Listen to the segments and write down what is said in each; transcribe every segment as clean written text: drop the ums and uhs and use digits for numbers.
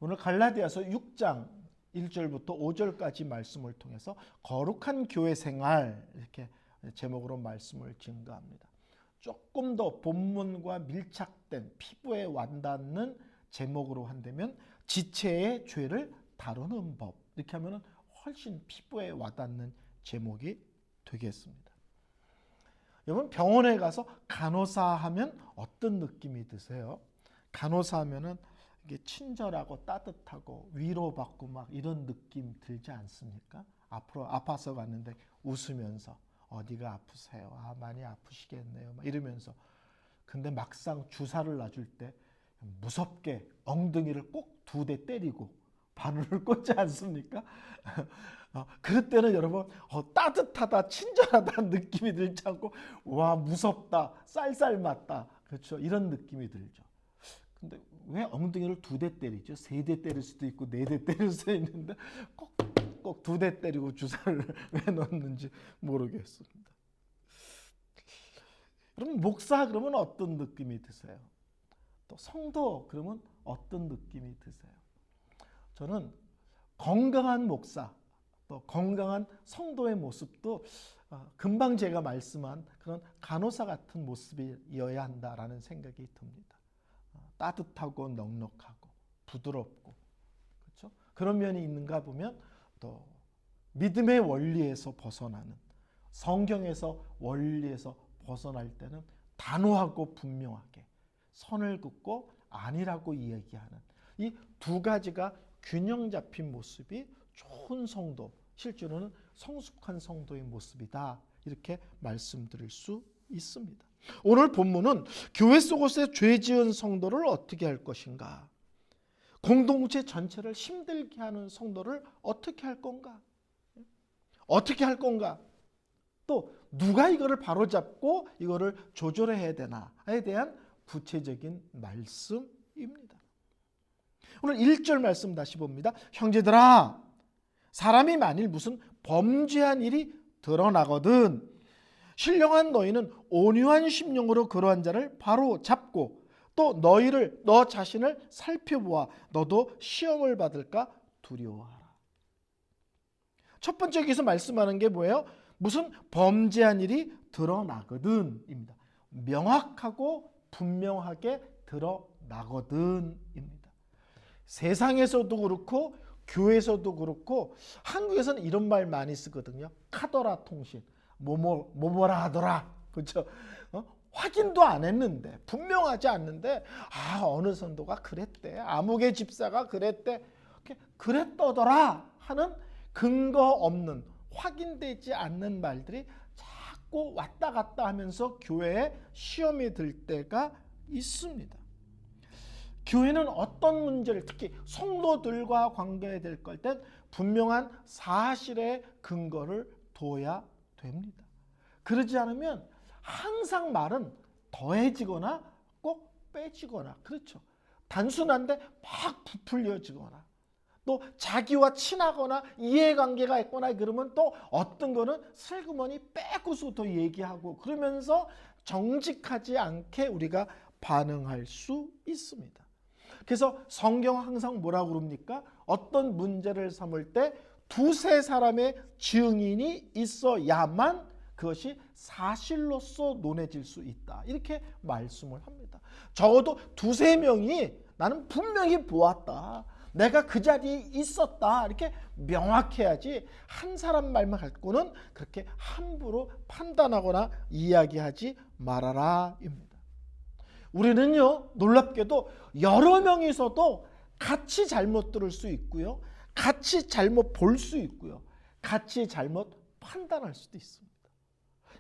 오늘 갈라디아서 6장 1절부터 5절까지 말씀을 통해서 거룩한 교회 생활 이렇게 제목으로 말씀을 증거합니다. 조금 더 본문과 밀착된 피부에 와닿는 제목으로 한다면 지체의 죄를 다루는 법, 이렇게 하면 훨씬 피부에 와닿는 제목이 되겠습니다. 여러분, 병원에 가서 간호사 하면 어떤 느낌이 드세요? 간호사 하면은 이게 친절하고 따뜻하고 위로받고 막 이런 느낌 들지 않습니까? 앞으로 아파서 갔는데 웃으면서 어디가 아프세요? 아, 많이 아프시겠네요. 막 이러면서. 근데 막상 주사를 놔줄 때 무섭게 엉덩이를 꼭 2대 때리고 바늘을 꽂지 않습니까? 그럴 때는 여러분 따뜻하다, 친절하다는 느낌이 들지 않고 와, 무섭다, 쌀쌀 맞다, 그렇죠? 이런 느낌이 들죠. 근데 왜 엉덩이를 2대 때리죠? 3대 때릴 수도 있고 4대 때릴 수도 있는데 꼭 2대 때리고 주사를 왜 넣는지 모르겠습니다. 그럼 목사 그러면 어떤 느낌이 드세요? 또 성도 그러면 어떤 느낌이 드세요? 저는 건강한 목사, 또 건강한 성도의 모습도 금방 제가 말씀한 그런 간호사 같은 모습이어야 한다라는 생각이 듭니다. 따뜻하고 넉넉하고 부드럽고, 그렇죠? 그런 면이 있는가 보면 또 믿음의 원리에서 벗어나는, 성경에서 원리에서 벗어날 때는 단호하고 분명하게 선을 긋고 아니라고 이야기하는 이 2가지가 균형 잡힌 모습이 좋은 성도, 실제로는 성숙한 성도의 모습이다, 이렇게 말씀드릴 수 있습니다. 오늘 본문은 교회 속에서 죄 지은 성도를 어떻게 할 것인가, 공동체 전체를 힘들게 하는 성도를 어떻게 할 건가, 어떻게 할 건가, 또 누가 이거를 바로잡고 이거를 조절해야 되나에 대한 구체적인 말씀입니다. 오늘 1절 말씀 다시 봅니다. 형제들아, 사람이 만일 무슨 범죄한 일이 드러나거든 신령한 너희는 온유한 심령으로 그러한 자를 바로 잡고 또 너 자신을 살펴보아 너도 시험을 받을까 두려워하라. 첫 번째 여기서 말씀하는 게 뭐예요? 무슨 범죄한 일이 드러나거든입니다. 명확하고 분명하게 드러나거든입니다. 세상에서도 그렇고 교회에서도 그렇고 한국에서는 이런 말 많이 쓰거든요. 카더라 통신, 뭐뭐라 하더라, 그렇죠? 확인도 안 했는데, 분명하지 않는데 어느 선도가 그랬대, 아무개 집사가 그랬대, 그랬더더라 하는 근거 없는, 확인되지 않는 말들이 자꾸 왔다 갔다 하면서 교회에 시험이 들 때가 있습니다. 교회는 어떤 문제를, 특히 성도들과 관계될 때 분명한 사실의 근거를 둬야 됩니다. 그러지 않으면 항상 말은 더해지거나 꼭 빼지거나, 그렇죠? 단순한데 막 부풀려지거나, 또 자기와 친하거나 이해관계가 있거나 그러면 또 어떤 거는 슬그머니 빼고서 더 얘기하고, 그러면서 정직하지 않게 우리가 반응할 수 있습니다. 그래서 성경 항상 뭐라고 그럽니까? 어떤 문제를 삼을 때 2-3사람의 증인이 있어야만 그것이 사실로서 논해질 수 있다, 이렇게 말씀을 합니다. 적어도 2-3명이 나는 분명히 보았다, 내가 그 자리에 있었다, 이렇게 명확해야지 한 사람 말만 갖고는 그렇게 함부로 판단하거나 이야기하지 말아라 입니다. 우리는요, 놀랍게도 여러 명이서도 같이 잘못 들을 수 있고요, 같이 잘못 볼 수 있고요, 같이 잘못 판단할 수도 있습니다.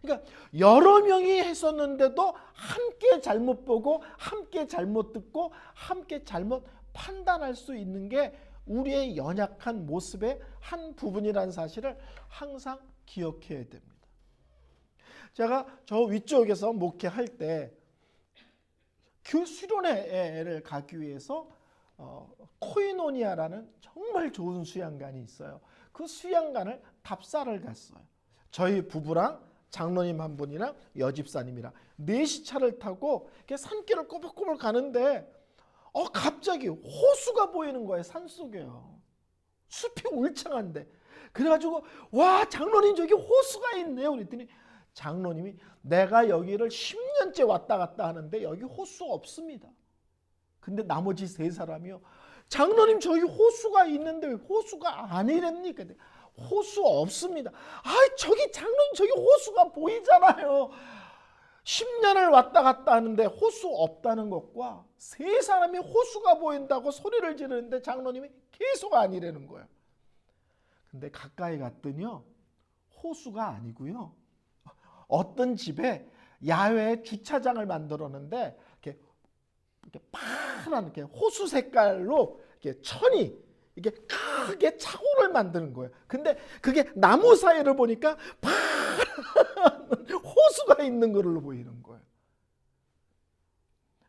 그러니까 여러 명이 했었는데도 함께 잘못 보고 함께 잘못 듣고 함께 잘못 판단할 수 있는 게 우리의 연약한 모습의 한 부분이라는 사실을 항상 기억해야 됩니다. 제가 저 위쪽에서 목회할 때 수련회를 가기 위해서 코이노니아라는 정말 좋은 수양관이 있어요. 그 수양관을 답사를 갔어요. 저희 부부랑 장로님 한 분이랑 여집사님이랑 4시 차를 타고 산길을 꼬박꼬박 가는데 갑자기 호수가 보이는 거예요. 산속에요. 숲이 울창한데. 그래가지고 와, 장로님 저기 호수가 있네요. 그랬더니 장로님이 내가 여기를 10년째 왔다 갔다 하는데 여기 호수 없습니다. 근데 나머지 세 사람이요, 장로님 저기 호수가 있는데 왜 호수가 아니랍니까? 호수 없습니다. 저기 장로님 저기 호수가 보이잖아요. 10년을 왔다 갔다 하는데 호수 없다는 것과 세 사람이 호수가 보인다고 소리를 지르는데 장로님이 계속 아니라는 거예요. 근데 가까이 갔더니요, 호수가 아니고요, 어떤 집에 야외에 주차장을 만들었는데 이렇게 파란 이렇게 호수 색깔로 이렇게 천이 이게 크게 차고를 만드는 거예요. 근데 그게 나무 사이를 보니까 파란 호수가 있는 걸로 보이는 거예요.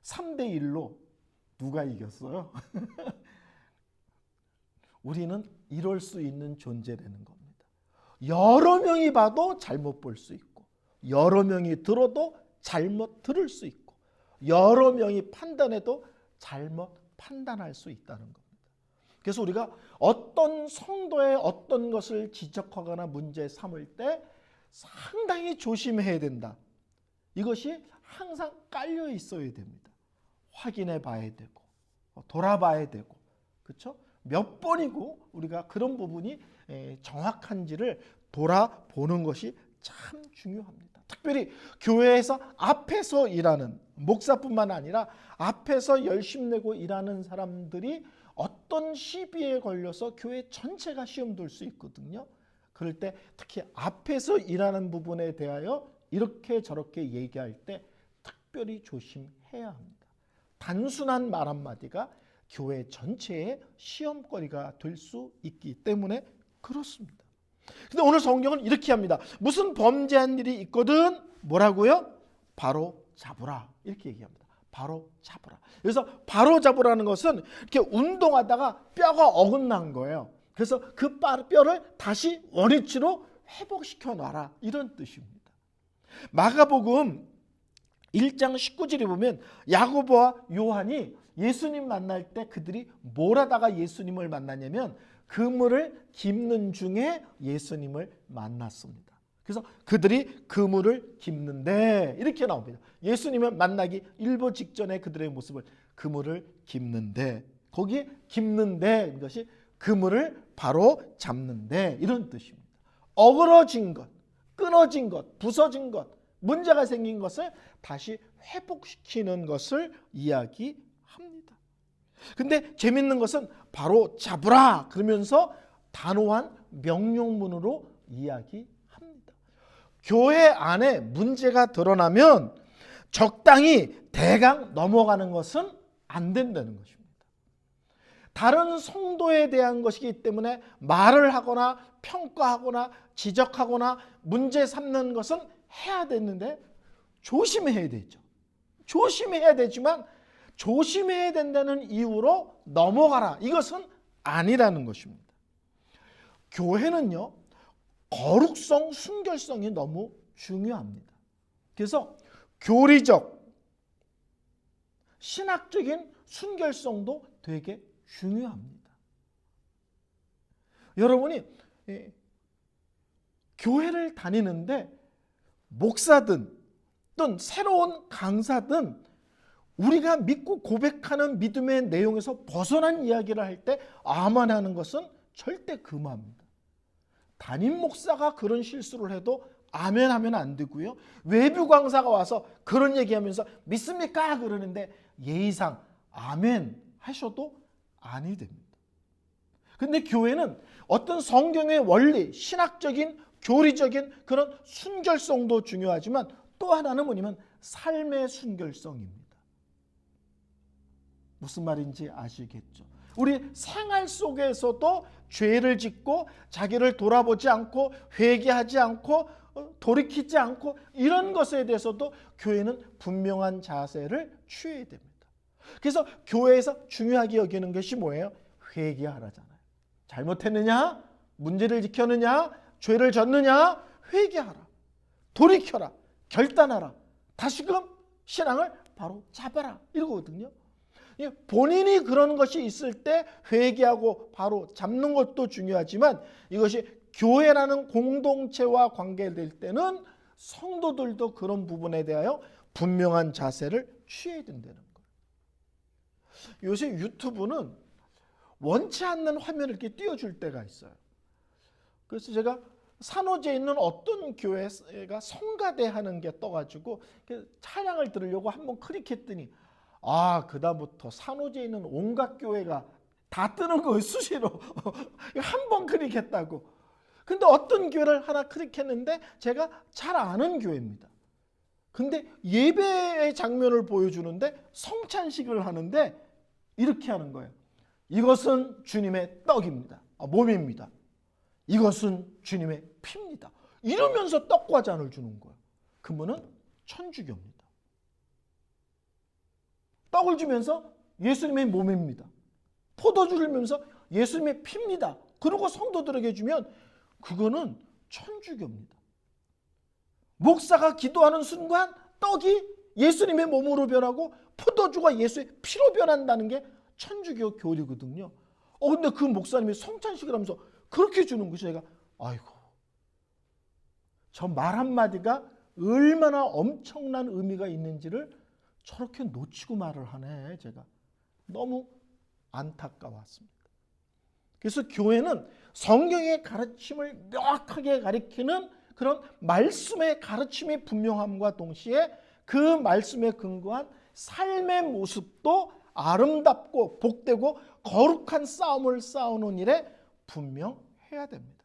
3대1로 누가 이겼어요? 우리는 이럴 수 있는 존재라는 겁니다. 여러 명이 봐도 잘못 볼 수 있고, 여러 명이 들어도 잘못 들을 수 있고, 여러 명이 판단해도 잘못 판단할 수 있다는 겁니다. 그래서 우리가 어떤 성도의 어떤 것을 지적하거나 문제 삼을 때 상당히 조심해야 된다. 이것이 항상 깔려 있어야 됩니다. 확인해 봐야 되고, 돌아봐야 되고, 그렇죠? 몇 번이고 우리가 그런 부분이 정확한지를 돌아보는 것이 참 중요합니다. 특별히 교회에서 앞에서 일하는 목사뿐만 아니라 앞에서 열심 내고 일하는 사람들이 어떤 시비에 걸려서 교회 전체가 시험 돌 수 있거든요. 그럴 때 특히 앞에서 일하는 부분에 대하여 이렇게 저렇게 얘기할 때 특별히 조심해야 합니다. 단순한 말 한마디가 교회 전체의 시험거리가 될 수 있기 때문에 그렇습니다. 근데 오늘 성경은 이렇게 합니다. 무슨 범죄한 일이 있거든 뭐라고요? 바로 잡으라, 이렇게 얘기합니다. 바로 잡으라. 그래서 바로 잡으라는 것은 이렇게 운동하다가 뼈가 어긋난 거예요. 그래서 그 뼈를 다시 원위치로 회복시켜 놔라, 이런 뜻입니다. 마가복음 1장 19절에 보면 야고보와 요한이 예수님 만날 때 그들이 뭘 하다가 예수님을 만나냐면 그물을 깁는 중에 예수님을 만났습니다. 그래서 그들이 그물을 깁는데, 이렇게 나옵니다. 예수님을 만나기 일보 직전에 그들의 모습을, 그물을 깁는데, 거기에 깁는데 이것이 그물을 바로 잡는데, 이런 뜻입니다. 어그러진 것, 끊어진 것, 부서진 것, 문제가 생긴 것을 다시 회복시키는 것을 이야기합니다. 근데 재밌는 것은 바로 잡으라 그러면서 단호한 명령문으로 이야기합니다. 교회 안에 문제가 드러나면 적당히 대강 넘어가는 것은 안 된다는 것입니다. 다른 성도에 대한 것이기 때문에 말을 하거나 평가하거나 지적하거나 문제 삼는 것은 해야 되는데 조심해야 되죠. 조심해야 되지만 조심해야 된다는 이유로 넘어가라, 이것은 아니라는 것입니다. 교회는요, 거룩성, 순결성이 너무 중요합니다. 그래서 교리적, 신학적인 순결성도 되게 중요합니다. 여러분이 교회를 다니는데 목사든 또는 새로운 강사든 우리가 믿고 고백하는 믿음의 내용에서 벗어난 이야기를 할 때 아멘 하는 것은 절대 금합니다. 담임 목사가 그런 실수를 해도 아멘 하면 안 되고요. 외부 강사가 와서 그런 얘기하면서 믿습니까? 그러는데 예의상 아멘 하셔도 아니 됩니다. 근데 교회는 어떤 성경의 원리, 신학적인, 교리적인 그런 순결성도 중요하지만 또 하나는 뭐냐면 삶의 순결성입니다. 무슨 말인지 아시겠죠? 우리 생활 속에서도 죄를 짓고 자기를 돌아보지 않고 회개하지 않고 돌이키지 않고 이런 것에 대해서도 교회는 분명한 자세를 취해야 됩니다. 그래서 교회에서 중요하게 여기는 것이 뭐예요? 회개하라잖아요. 잘못했느냐? 문제를 지켰느냐? 죄를 졌느냐? 회개하라. 돌이켜라. 결단하라. 다시금 신앙을 바로 잡아라. 이러거든요. 본인이 그런 것이 있을 때 회개하고 바로 잡는 것도 중요하지만 이것이 교회라는 공동체와 관계될 때는 성도들도 그런 부분에 대하여 분명한 자세를 취해야 된다는 거예요. 요새 유튜브는 원치 않는 화면을 이렇게 띄워줄 때가 있어요. 그래서 제가 산호제에 있는 어떤 교회가 성가대 하는 게 떠가지고 찬양을 들으려고 한번 클릭했더니 그다음부터 산호제에 있는 온갖 교회가 다 뜨는 거예요. 수시로. 한 번 클릭했다고. 근데 어떤 교회를 하나 클릭했는데 제가 잘 아는 교회입니다. 근데 예배의 장면을 보여주는데 성찬식을 하는데 이렇게 하는 거예요. 이것은 주님의 떡입니다. 몸입니다. 이것은 주님의 피입니다. 이러면서 떡과 잔을 주는 거예요. 그분은 천주교입니다. 떡을 주면서 예수님의 몸입니다. 포도주를 주면서 예수님의 피입니다. 그리고 성도들에게 주면 그거는 천주교입니다. 목사가 기도하는 순간 떡이 예수님의 몸으로 변하고 포도주가 예수의 피로 변한다는 게 천주교 교리거든요. 근데 그 목사님이 성찬식을 하면서 그렇게 주는 것이 제가 저 말 한마디가 얼마나 엄청난 의미가 있는지를 저렇게 놓치고 말을 하네. 제가 너무 안타까웠습니다. 그래서 교회는 성경의 가르침을 명확하게 가리키는 그런 말씀의 가르침이 분명함과 동시에 그 말씀에 근거한 삶의 모습도 아름답고 복되고 거룩한 싸움을 싸우는 일에 분명해야 됩니다.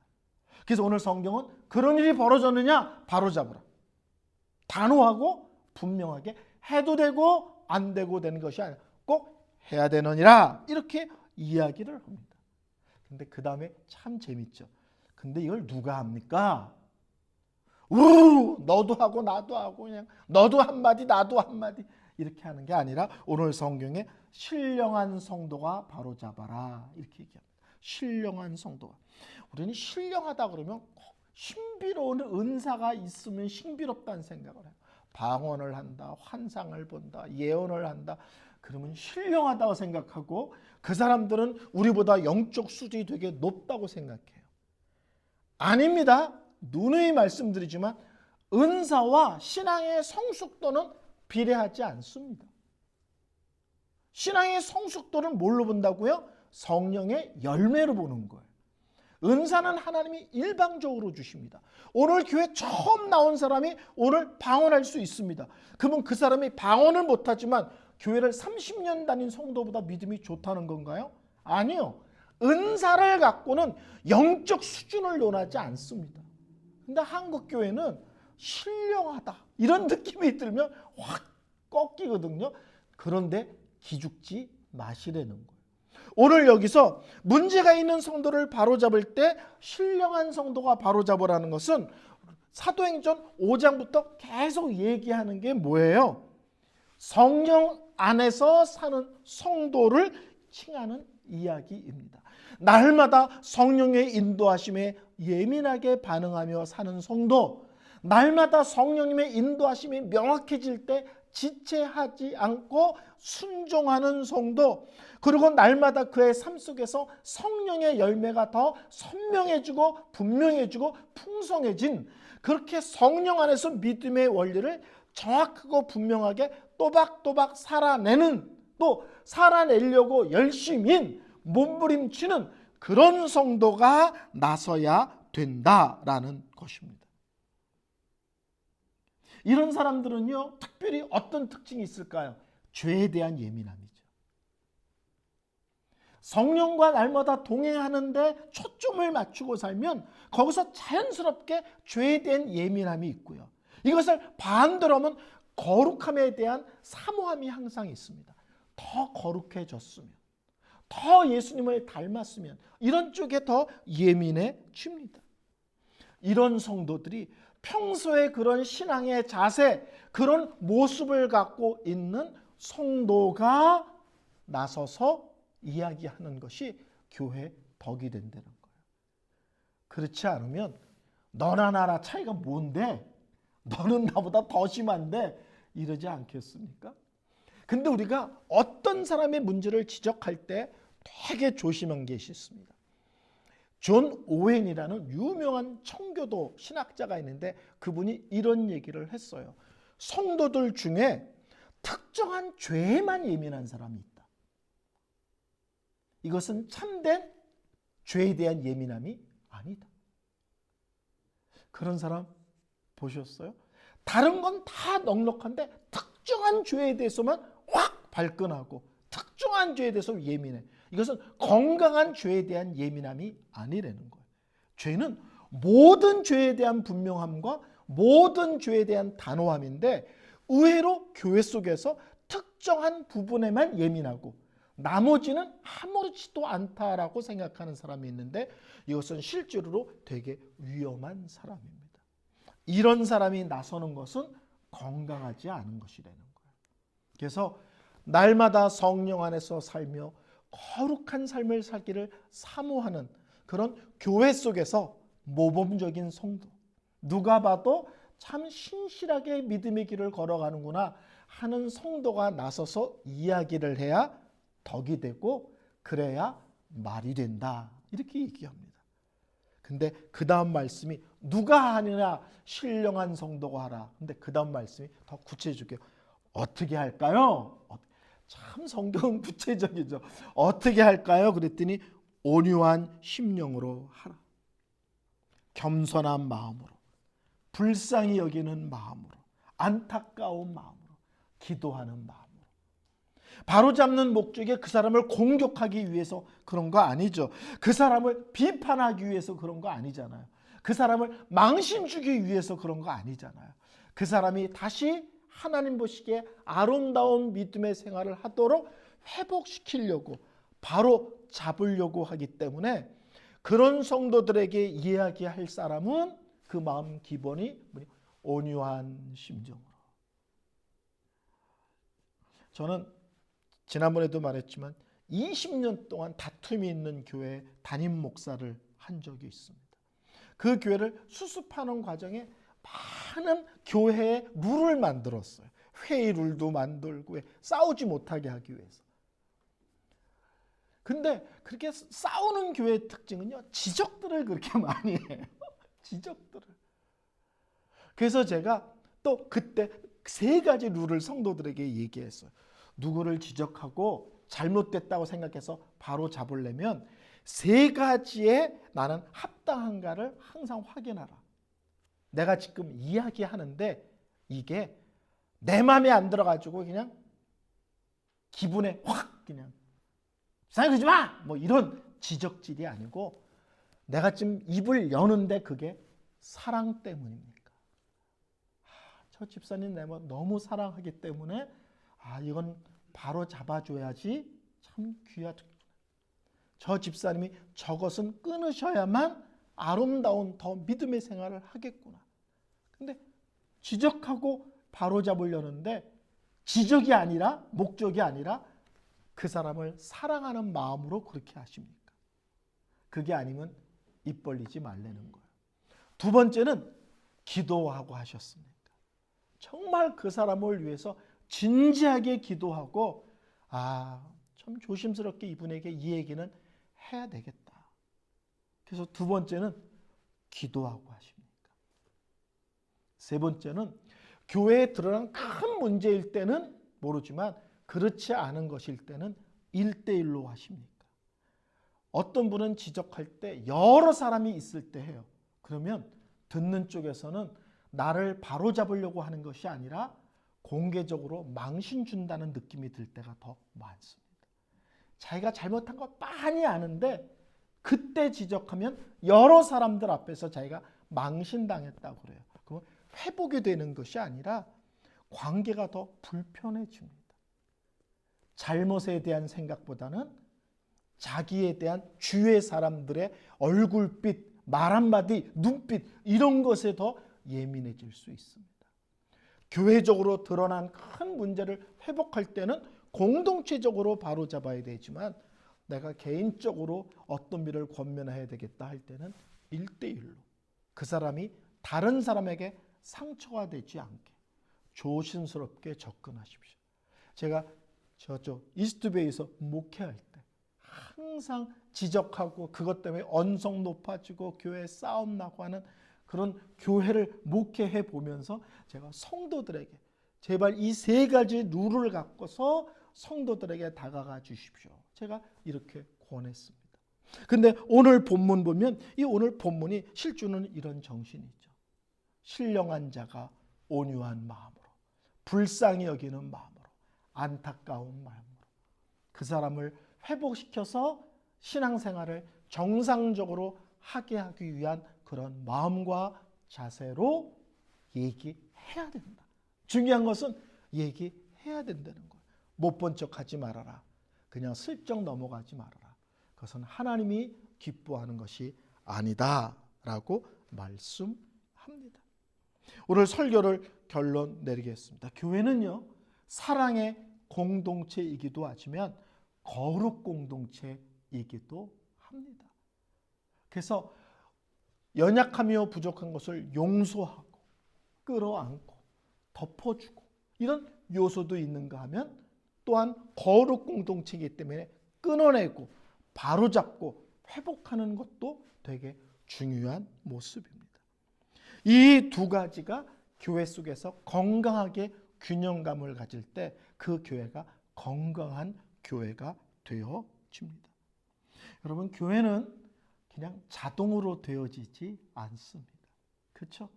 그래서 오늘 성경은 그런 일이 벌어졌느냐 바로잡으라. 단호하고 분명하게 해도 되고 안 되고 되는 것이 아니라 꼭 해야 되느니라 이렇게 이야기를 합니다. 근데 그 다음에 참 재밌죠. 근데 이걸 누가 합니까? 너도 하고 나도 하고 그냥 너도 한마디 나도 한마디 이렇게 하는 게 아니라 오늘 성경에 신령한 성도가 바로잡아라 이렇게 얘기합니다. 신령한 성도가. 우리는 신령하다 그러면 신비로운 은사가 있으면 신비롭다는 생각을 해요. 방언을 한다, 환상을 본다, 예언을 한다. 그러면 신령하다고 생각하고 그 사람들은 우리보다 영적 수준이 되게 높다고 생각해요. 아닙니다. 누누이 말씀드리지만 은사와 신앙의 성숙도는 비례하지 않습니다. 신앙의 성숙도를 뭘로 본다고요? 성령의 열매로 보는 거예요. 은사는 하나님이 일방적으로 주십니다. 오늘 교회 처음 나온 사람이 오늘 방언할 수 있습니다. 그러면 그 사람이 방언을 못하지만 교회를 30년 다닌 성도보다 믿음이 좋다는 건가요? 아니요. 은사를 갖고는 영적 수준을 논하지 않습니다. 근데 한국 교회는 신령하다 이런 느낌이 들면 확 꺾이거든요. 그런데 기죽지 마시라는 거예요. 오늘 여기서 문제가 있는 성도를 바로잡을 때 신령한 성도가 바로잡으라는 것은 사도행전 5장부터 계속 얘기하는 게 뭐예요? 성령 안에서 사는 성도를 칭하는 이야기입니다. 날마다 성령의 인도하심에 예민하게 반응하며 사는 성도, 날마다 성령님의 인도하심이 명확해질 때 지체하지 않고 순종하는 성도, 그리고 날마다 그의 삶 속에서 성령의 열매가 더 선명해지고 분명해지고 풍성해진, 그렇게 성령 안에서 믿음의 원리를 정확하고 분명하게 또박또박 살아내는, 또 살아내려고 열심히 몸부림치는 그런 성도가 나서야 된다라는 것입니다. 이런 사람들은요, 특별히 어떤 특징이 있을까요? 죄에 대한 예민함이죠. 성령과 날마다 동행하는데 초점을 맞추고 살면 거기서 자연스럽게 죄에 대한 예민함이 있고요. 이것을 반대로 하면 거룩함에 대한 사모함이 항상 있습니다. 더 거룩해졌으면, 더 예수님을 닮았으면 이런 쪽에 더 예민해집니다. 이런 성도들이 평소에 그런 신앙의 자세, 그런 모습을 갖고 있는 성도가 나서서 이야기하는 것이 교회 덕이 된다는 거예요. 그렇지 않으면 너나 나나 차이가 뭔데? 너는 나보다 더 심한데? 이러지 않겠습니까? 근데 우리가 어떤 사람의 문제를 지적할 때 되게 조심한 게 있습니다. 존 오웬이라는 유명한 청교도 신학자가 있는데 그분이 이런 얘기를 했어요. 성도들 중에 특정한 죄에만 예민한 사람이 있다. 이것은 참된 죄에 대한 예민함이 아니다. 그런 사람 보셨어요? 다른 건 다 넉넉한데 특정한 죄에 대해서만 확 발끈하고 특정한 죄에 대해서 예민해. 이것은 건강한 죄에 대한 예민함이 아니라는 거예요. 죄는 모든 죄에 대한 분명함과 모든 죄에 대한 단호함인데 의외로 교회 속에서 특정한 부분에만 예민하고 나머지는 아무렇지도 않다라고 생각하는 사람이 있는데 이것은 실제로 되게 위험한 사람입니다. 이런 사람이 나서는 것은 건강하지 않은 것이라는 거예요. 그래서 날마다 성령 안에서 살며 거룩한 삶을 살기를 사모하는 그런 교회 속에서 모범적인 성도, 누가 봐도 참 신실하게 믿음의 길을 걸어가는구나 하는 성도가 나서서 이야기를 해야 덕이 되고 그래야 말이 된다. 이렇게 얘기합니다. 근데 그 다음 말씀이 누가 하느냐 신령한 성도가 하라. 근데 그 다음 말씀이 더 구체적이에요. 어떻게 할까요? 참 성경은 구체적이죠. 어떻게 할까요? 그랬더니 온유한 심령으로 하라. 겸손한 마음으로, 불쌍히 여기는 마음으로, 안타까운 마음으로, 기도하는 마음으로. 바로잡는 목적이 그 사람을 공격하기 위해서 그런 거 아니죠. 그 사람을 비판하기 위해서 그런 거 아니잖아요. 그 사람을 망신 주기 위해서 그런 거 아니잖아요. 그 사람이 다시 하나님 보시기에 아름다운 믿음의 생활을 하도록 회복시키려고 바로 잡으려고 하기 때문에 그런 성도들에게 이야기할 사람은 그 마음 기본이 온유한 심정으로. 저는 지난번에도 말했지만 20년 동안 다툼이 있는 교회 담임 목사를 한 적이 있습니다. 그 교회를 수습하는 과정에 많은 교회의 룰을 만들었어요. 회의 룰도 만들고 싸우지 못하게 하기 위해서. 근데 그렇게 싸우는 교회의 특징은요, 지적들을 그렇게 많이 해요. 지적들을. 그래서 제가 또 그때 3가지 룰을 성도들에게 얘기했어요. 누구를 지적하고 잘못됐다고 생각해서 바로 잡으려면 3가지에 나는 합당한가를 항상 확인하라. 내가 지금 이야기하는데 이게 내 마음에 안 들어가지고 그냥 기분에 확 그냥 이상하게 그러지 마! 뭐 이런 지적질이 아니고 내가 지금 입을 여는데 그게 사랑 때문입니까? 저 집사님 내가 너무 사랑하기 때문에 이건 바로 잡아줘야지 참 귀하죠. 저 집사님이 저것은 끊으셔야만 아름다운 더 믿음의 생활을 하겠구나. 근데 지적하고 바로 잡으려는데 지적이 아니라 목적이 아니라 그 사람을 사랑하는 마음으로 그렇게 하십니까? 그게 아니면 입 벌리지 말라는 거예요. 2번째는 기도하고 하셨습니까? 정말 그 사람을 위해서 진지하게 기도하고 참 조심스럽게 이분에게 이 얘기는 해야 되겠다. 그래서 2번째는 기도하고 하십니까? 3번째는 교회에 드러난 큰 문제일 때는 모르지만 그렇지 않은 것일 때는 1대1로 하십니까? 어떤 분은 지적할 때 여러 사람이 있을 때 해요. 그러면 듣는 쪽에서는 나를 바로잡으려고 하는 것이 아니라 공개적으로 망신 준다는 느낌이 들 때가 더 많습니다. 자기가 잘못한 거 빤히 아는데 그때 지적하면 여러 사람들 앞에서 자기가 망신당했다고 그래요. 그러면 회복이 되는 것이 아니라 관계가 더 불편해집니다. 잘못에 대한 생각보다는 자기에 대한 주위의 사람들의 얼굴빛, 말 한마디, 눈빛 이런 것에 더 예민해질 수 있습니다. 교회적으로 드러난 큰 문제를 회복할 때는 공동체적으로 바로잡아야 되지만 내가 개인적으로 어떤 일을 권면해야 되겠다 할 때는 1대1로 그 사람이 다른 사람에게 상처가 되지 않게 조심스럽게 접근하십시오. 제가 저쪽 이스트베이에서 목회할 때 항상 지적하고 그것 때문에 언성 높아지고 교회 싸움 나고 하는 그런 교회를 목회해 보면서 제가 성도들에게 제발 이 세 가지 룰을 갖고서 성도들에게 다가가 주십시오. 제가 이렇게 권했습니다. 근데 오늘 본문 보면 이 오늘 본문이 실주는 이런 정신이 있죠. 신령한 자가 온유한 마음으로, 불쌍히 여기는 마음으로, 안타까운 마음으로 그 사람을 회복시켜서 신앙생활을 정상적으로 하게 하기 위한 그런 마음과 자세로 얘기해야 된다. 중요한 것은 얘기해야 된다는 거예요. 못 본 척 하지 말아라. 그냥 슬쩍 넘어가지 말아라. 그것은 하나님이 기뻐하는 것이 아니다라고 말씀합니다. 오늘 설교를 결론 내리겠습니다. 교회는요, 사랑의 공동체이기도 하지만 거룩 공동체이기도 합니다. 그래서 연약하며 부족한 것을 용서하고 끌어안고 덮어주고 이런 요소도 있는가 하면 또한 거룩 공동체이기 때문에 끊어내고 바로잡고 회복하는 것도 되게 중요한 모습입니다. 이 두 가지가 교회 속에서 건강하게 균형감을 가질 때 그 교회가 건강한 교회가 되어집니다. 여러분, 교회는 그냥 자동으로 되어지지 않습니다. 그렇죠?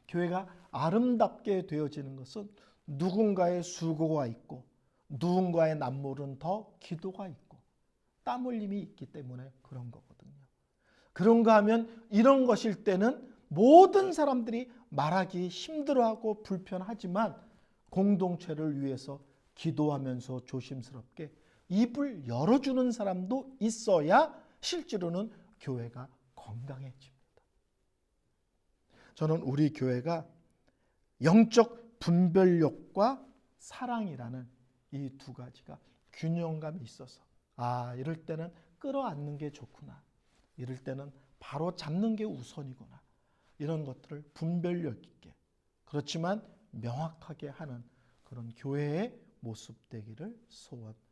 교회가 아름답게 되어지는 것은 누군가의 수고가 있고 누군가의 남모른 더 기도가 있고 땀 흘림이 있기 때문에 그런 거거든요. 그런가 하면 이런 것일 때는 모든 사람들이 말하기 힘들어하고 불편하지만 공동체를 위해서 기도하면서 조심스럽게 입을 열어주는 사람도 있어야 실제로는 교회가 건강해집니다. 저는 우리 교회가 영적 분별력과 사랑이라는 이 두 가지가 균형감이 있어서 이럴 때는 끌어안는 게 좋구나. 이럴 때는 바로 잡는 게 우선이구나. 이런 것들을 분별력 있게 그렇지만 명확하게 하는 그런 교회의 모습 되기를 소원합니다.